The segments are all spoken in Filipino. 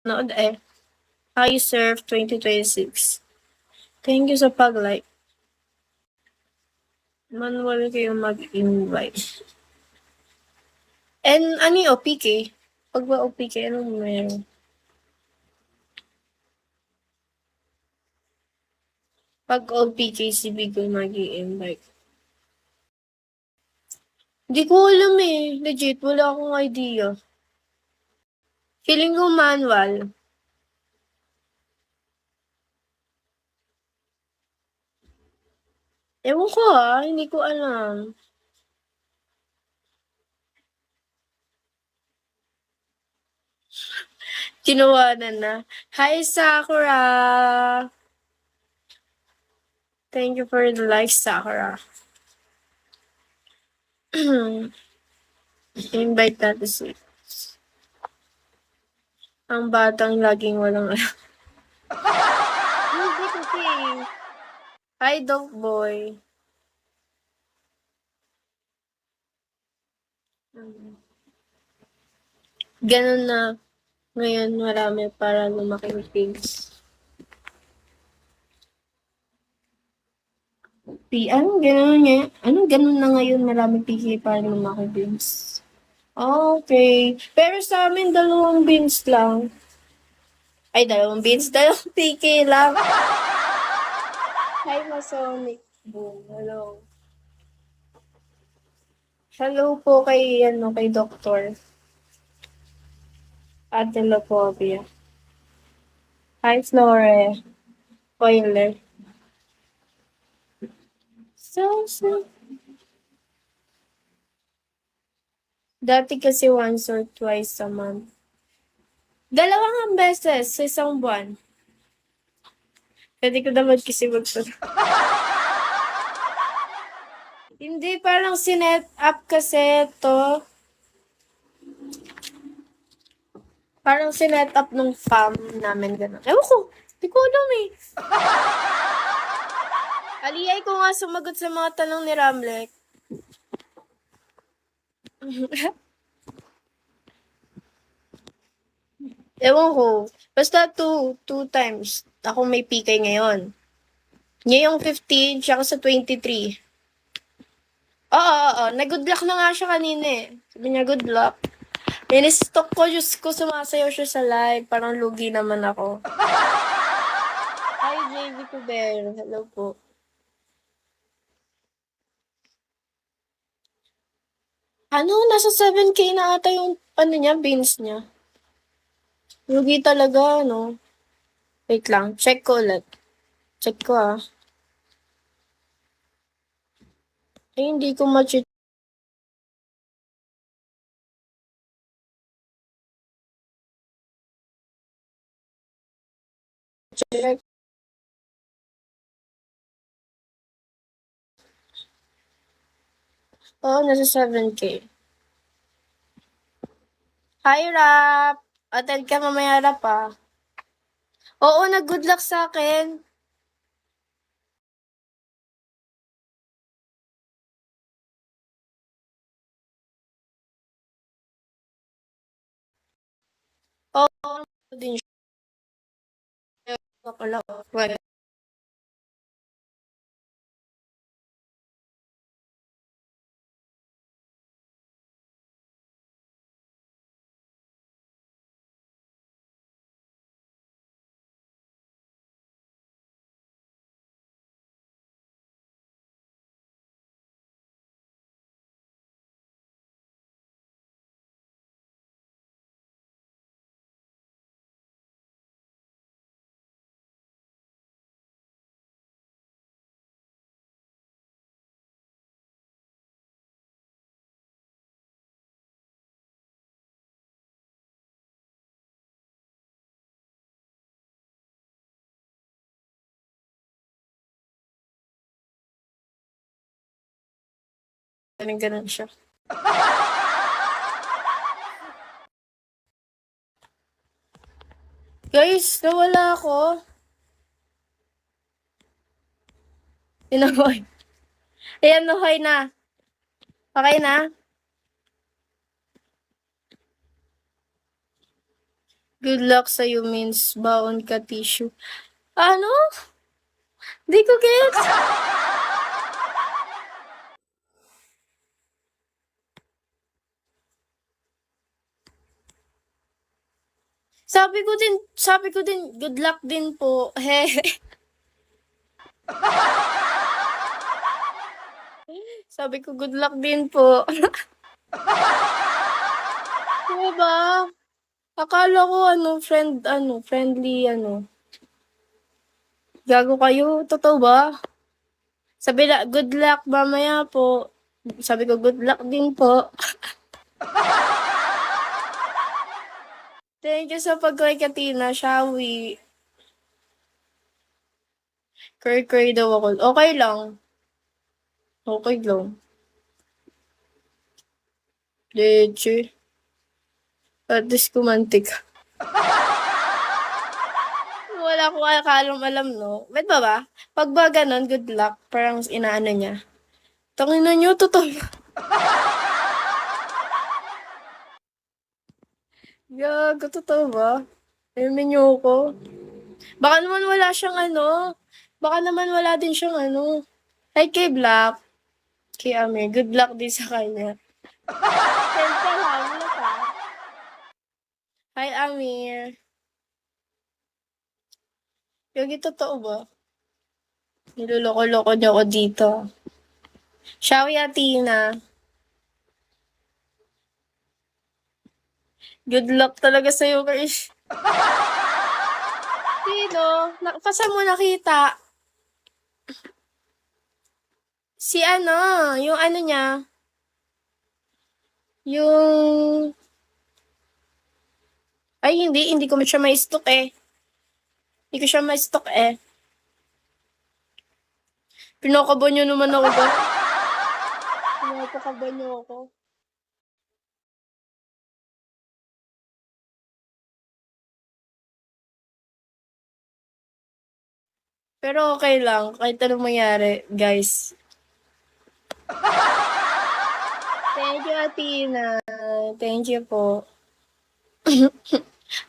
Nood eh. Hi Surf 2026. Thank you sa pag-like. Manual kayo mag-invite. And ano yung OPK? Pag ba OPK, anong meron? Pag OPK, si Bigo mag-i-invite. Hindi ko alam eh. Legit, wala akong idea. Feeling ko manual. Ewan ko hindi ko alam. Kinuwanan na. Hi, Sakura! Thank you for the like, Sakura. Invite natin si ang batang laging walang alam. Hindi kasi. Hi, Dog Boy. Ganun na. Ngayon, marami para lumaki yung pigs. Anong ganun niya? Anong ganun na ngayon marami pigi para lumaki pigs? Okay. Pero sa amin, 2 beans lang. Ay, 2 beans. 2 PK lang. Hi, Masonic Boom. Hello. Hello po kay Doktor. Adelophobia. Hi, Flore. Spoiler. So. Dati kasi once or twice a month. 2 beses sa isang buwan. Pwede ko naman kasi Hindi, parang sinet up kasi to. Parang sinet up nung fam namin gano'n. Ewan ko. Hindi ko alam eh. Aliyay ko nga sumagot sa mga tanong ni Ramlek. Ewan ko. Basta two times. Ako may PK ngayon. Ngayong 15, tsaka sa 23. Oo. Nag-good luck na nga siya kanina eh. Sabi niya, good luck. Inistok ko, Diyos ko, sumasayaw siya sa live. Parang lugi naman ako. Hi, JV Cubero. Hello po. Nasa 7K na ata yung, beans niya. Lugi talaga, no? Wait lang, check ko ulit. Check ko hindi ko ma-check. Nasa 7K. Hi, Rap! Attend ka mamaya, Rap, Oo, nag-good luck sa akin. Oo, din siya. Pala, well, ganun siya. Guys, nawala ako. Tinaboy. Ayan, nahoy na. Okay na? Good luck sa'yo means baon ka tissue. Ano? Di ko gets. Sabi ko din, good luck din po. Hehe. Sabi ko, good luck din po. Diba ba? Akala ko, friendly, Gago kayo, totoo ba? Sabi na, good luck mamaya po. Sabi ko, good luck din po. Thank you sa pag-like, Katina. Shall we? Curry daw ako. Okay lang. Okay lang. Leche. At least kumantik. Wala akong alam, no? Ba't ba? Pag ba ganun, good luck, parang inaano niya. Tangina niyo, totoo. Gago, totoo ba? Amin niyo ko. Baka naman wala siyang Baka naman wala din siyang Hi kay Black. Kay Amir, good luck din sa kanya. Siyempre lang, wala ka. Hi Amir. Yogi, totoo ba? Niloloko-loko niyo ako dito. Shawi Atina. Good luck talaga sa'yo, Krish. Sino? Saan mo nakita? Si yung niya. Yung... Ay, hindi ko siya ma-stock eh. Hindi ko siya ma-stock eh. Pinakaban niyo naman ako ba? Pinakaban niyo ako. Pero okay lang, kahit anong mangyari, guys. Thank you, Atina. Thank you po.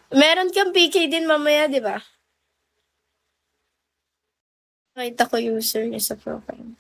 Meron kang PK din mamaya, di ba? Nakita ko user niya sa profile.